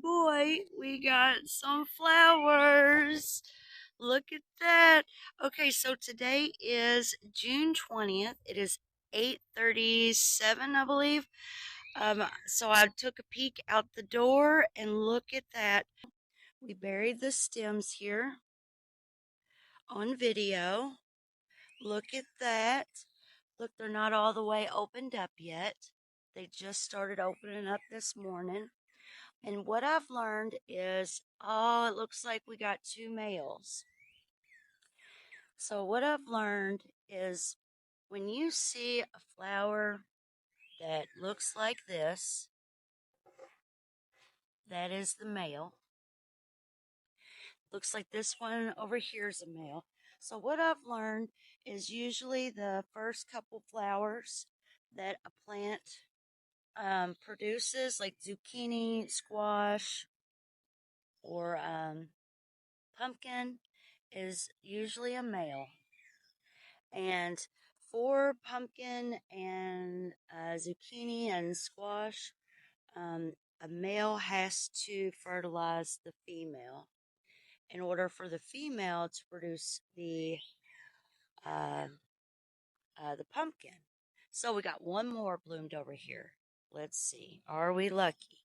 boy, we got some flowers. Look at that. Okay, so today is June 20th. It is 8:37, I believe. So I took a peek out the door and look at that. We buried the stems here on video. Look at that. Look, they're not all the way opened up yet. They just started opening up this morning. And what I've learned is, oh, it looks like we got two males. So what I've learned is when you see a flower that looks like this, that is the male. Looks like this one over here is a male. So what I've learned is usually the first couple flowers that a plant produces, like zucchini, squash, or pumpkin, is usually a male. And for pumpkin and zucchini and squash, a male has to fertilize the female in order for the female to produce uh, the pumpkin. So we got one more bloomed over here. Let's see. Are we lucky?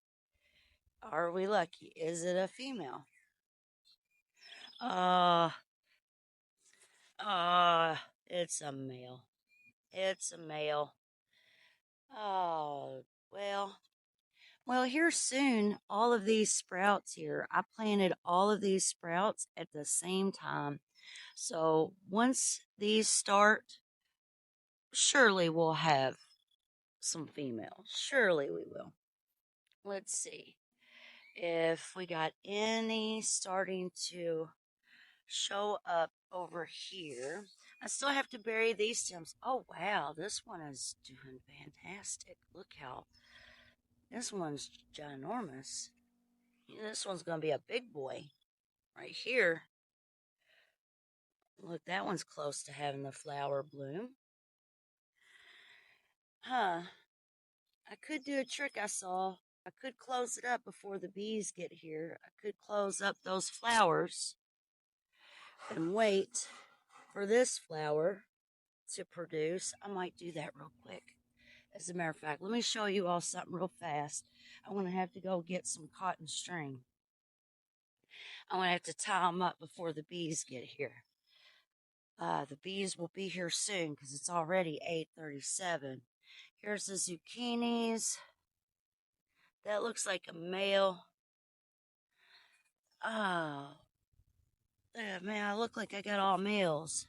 Are we lucky? Is it a female? Uh, it's a male. It's a male. Oh, well, here soon, all of these sprouts here, I planted all of these sprouts at the same time. So once these start, surely we'll have some females. Surely we will. Let's see if we got any starting to show up over here. I still have to bury these stems. Oh, wow, this one is doing fantastic. Look how this one's ginormous. This one's going to be a big boy right here. Look, that one's close to having the flower bloom. Huh. I could do a trick I saw. I could close it up before the bees get here. I could close up those flowers and wait for this flower to produce. I might do that real quick. As a matter of fact, let me show you all something real fast. I'm going to have to go get some cotton string. I'm going to have to tie them up before the bees get here. The bees will be here soon because it's already 8:37. Here's the zucchinis. That looks like a male. Oh, man, I look like I got all males.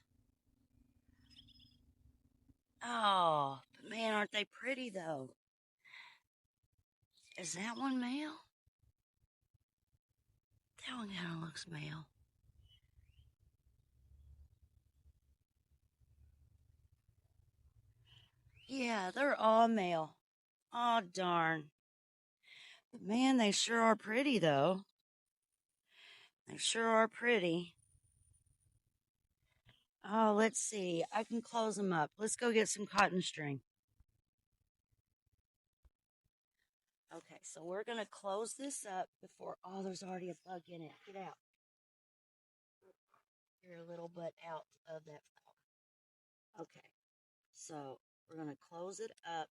Oh, but man, aren't they pretty though? Is that one male? That one kind of looks male. Yeah, they're all male. Oh, darn. But man, they sure are pretty though. They sure are pretty. Oh, let's see. I can close them up. Let's go get some cotton string. Okay, so we're going to close this up before, oh, there's already a bug in it. Get out. You're a little butt out of that flower. Okay, so we're going to close it up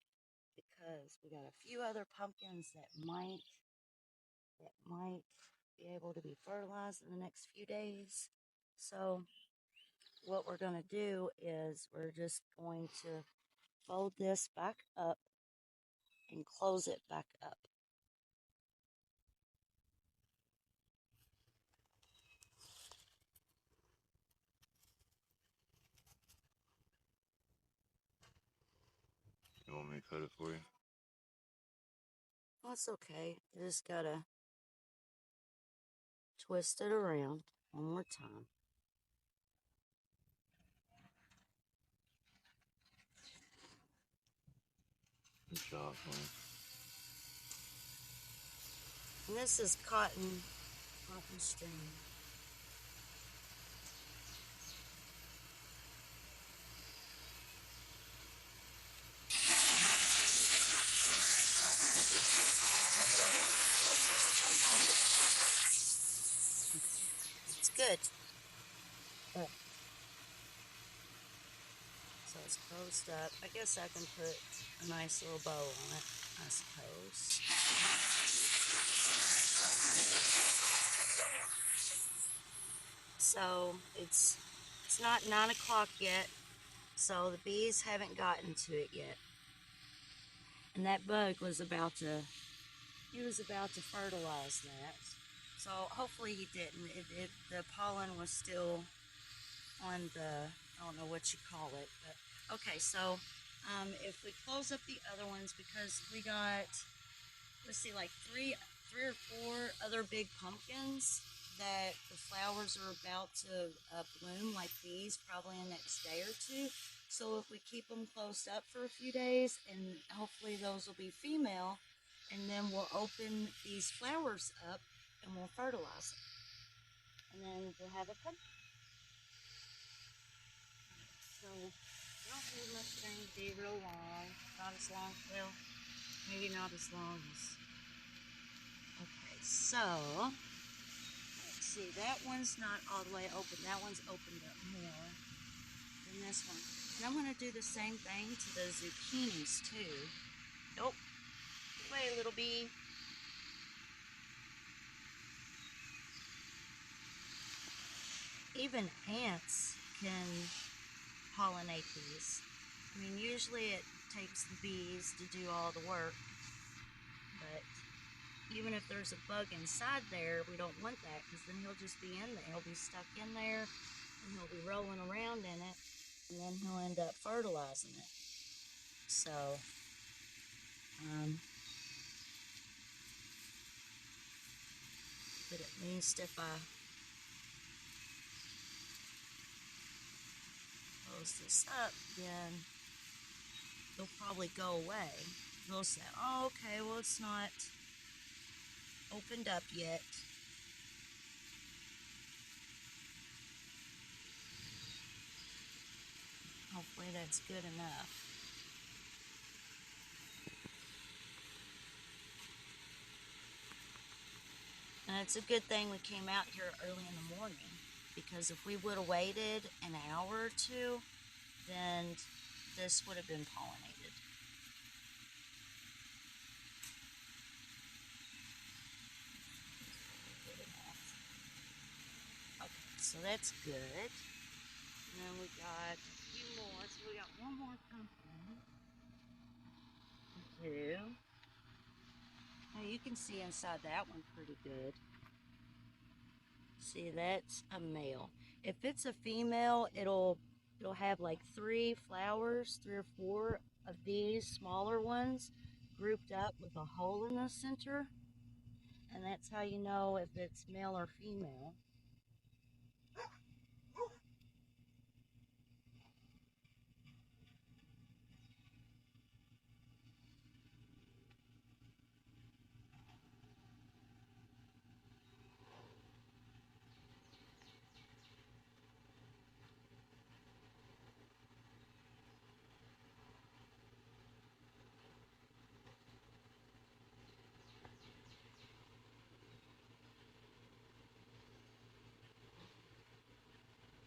because we got a few other pumpkins that might be able to be fertilized in the next few days. So what we're going to do is we're just going to fold this back up and close it back up. You want me to cut it for you? That's okay. You just gotta twist it around one more time. Good job, man. And this is cotton string. good. But, so it's closed up. I guess I can put a nice little bow on it, I suppose. So it's not 9 o'clock yet, so the bees haven't gotten to it yet. And that bug was about to fertilize that. So hopefully he didn't. The pollen was still on the, I don't know what you call it. But okay, so if we close up the other ones, because we got, let's see, like three or four other big pumpkins that the flowers are about to bloom, like these, probably in the next day or two. So if we keep them closed up for a few days, and hopefully those will be female, and then we'll open these flowers up and we'll fertilize them. And then we'll have a pumpkin. So I don't think much is going to be real long. Not as long, well, maybe not as long as. Okay, so let's see, that one's not all the way open. That one's opened up more than this one. And I'm going to do the same thing to the zucchinis too. Nope. Wait, little bee. Even ants can pollinate these. I mean, usually it takes the bees to do all the work, but even if there's a bug inside there, we don't want that, because then he'll just be in there. He'll be stuck in there, and he'll be rolling around in it, and then he'll end up fertilizing it. So, but at least if I close this up, then they'll probably go away. They'll say, oh, okay, well, it's not opened up yet. Hopefully that's good enough. And it's a good thing we came out here early in the morning, because if we would have waited an hour or two, then this would have been pollinated. Good enough. Okay, so that's good. And then we got a few more. So we got one more pumpkin. Two. Now you can see inside that one pretty good. See, that's a male. If it's a female, it'll have like 3 flowers, 3 or 4 of these smaller ones grouped up with a hole in the center. And that's how you know if it's male or female.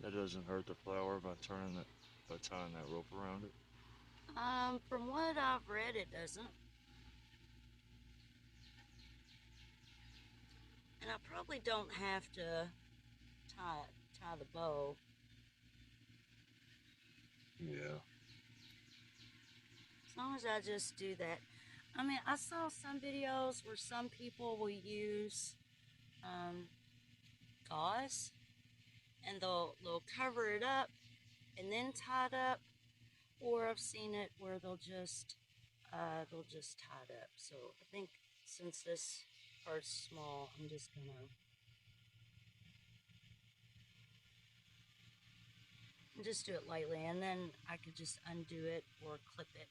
That doesn't hurt the flower by tying that rope around it. From what I've read, it doesn't. And I probably don't have to tie the bow. Yeah. As long as I just do that. I mean, I saw some videos where some people will use gauze, and they'll cover it up and then tie it up, or I've seen it where they'll just tie it up. So I think since this part's small, I'm just gonna just do it lightly, and then I could just undo it or clip it.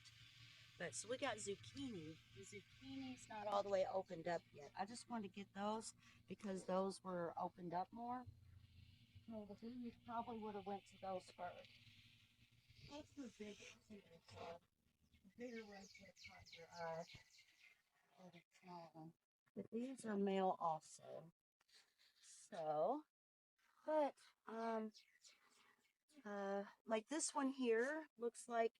But so we got zucchini. The zucchini's not all the way opened up yet. I just wanted to get those because those were opened up more. No, the bees probably would have went to those first. That's the biggest here, so the bigger ones that caught your eye, or the small one. But these are male also. So But, like this one here looks like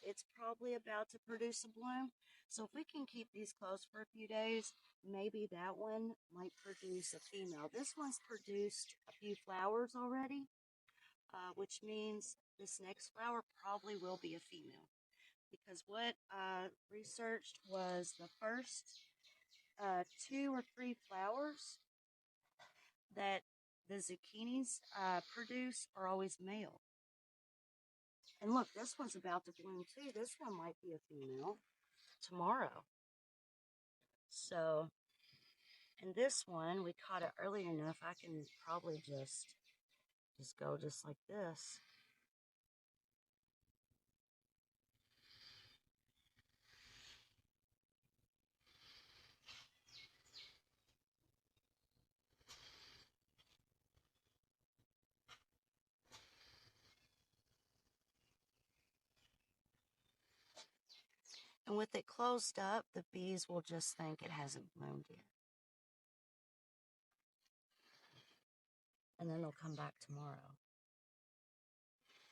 it's probably about to produce a bloom. So if we can keep these closed for a few days, maybe that one might produce a female. This one's produced a few flowers already, which means this next flower probably will be a female. Because what I researched was the first 2 or 3 flowers that the zucchinis produce are always male. And look, this one's about to bloom too. This one might be a female tomorrow. So, and this one, we caught it early enough, I can probably just go just like this. And with it closed up, the bees will just think it hasn't bloomed yet. And then they'll come back tomorrow.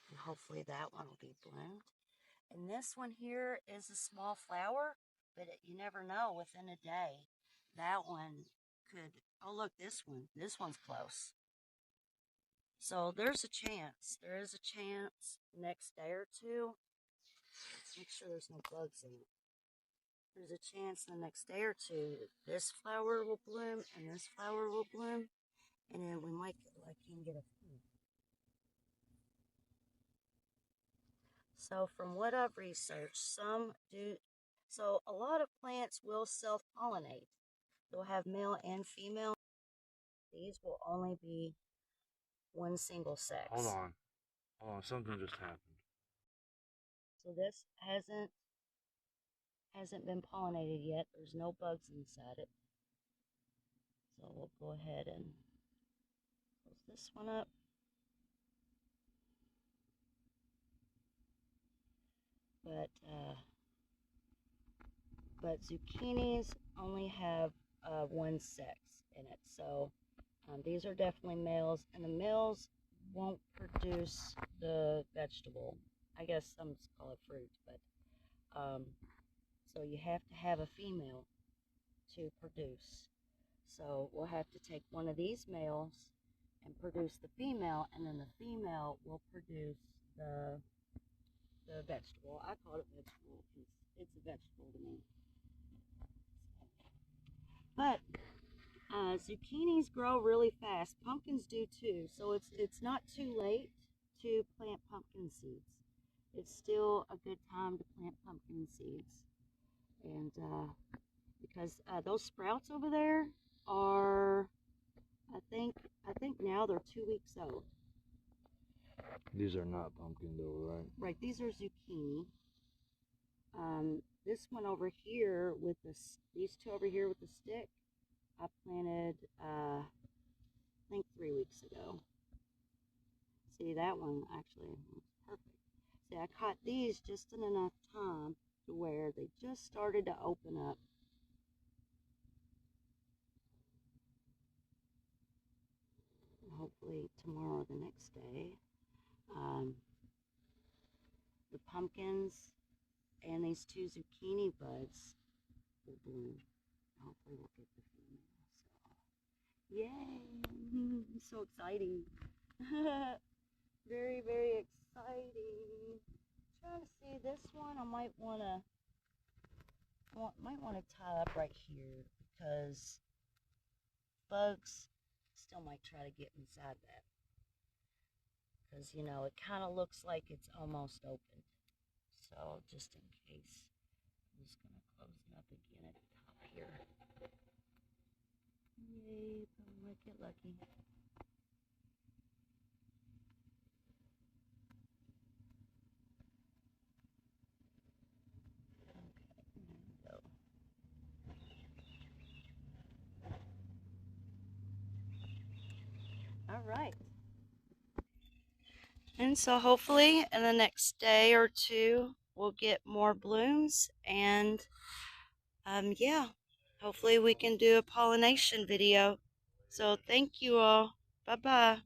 And hopefully that one will be bloomed. And this one here is a small flower, but you never know, within a day, that one could, oh look, this one's close. So there's a chance, there is a chance next day or two, make sure there's no bugs in it. There's a chance the next day or two, this flower will bloom and this flower will bloom, and then we might get lucky and get a few. So from what I've researched, some do, so a lot of plants will self-pollinate. They'll have male and female. These will only be one single sex. Hold on. Something just happened. So this hasn't been pollinated yet. There's no bugs inside it. So we'll go ahead and close this one up. But zucchinis only have one sex in it. So these are definitely males, and the males won't produce the vegetable. I guess some call it fruit, but so you have to have a female to produce. So we'll have to take one of these males and produce the female, and then the female will produce the vegetable. I call it vegetable because it's a vegetable to me. But zucchinis grow really fast. Pumpkins do too. So it's not too late to plant pumpkin seeds. It's still a good time to plant pumpkin seeds. And because those sprouts over there are, I think now they're 2 weeks old. These are not pumpkin though, right? Right, these are zucchini. This one over here with these two over here with the stick, I planted, I think 3 weeks ago. See, that one actually looks perfect. See, I caught these just in enough time to where they just started to open up. And hopefully tomorrow or the next day, the pumpkins and these 2 zucchini buds will bloom. Hopefully we'll get the female. So, yay! So exciting. Very, very exciting. Trying to see this one. I might want to tie up right here because bugs still might try to get inside that. Because, you know, it kind of looks like it's almost open. So, just in case, I'm just going to close it up again at the top here. Yay, I might get lucky. All right. And so hopefully in the next day or two, we'll get more blooms. And yeah, hopefully we can do a pollination video. So thank you all. Bye-bye.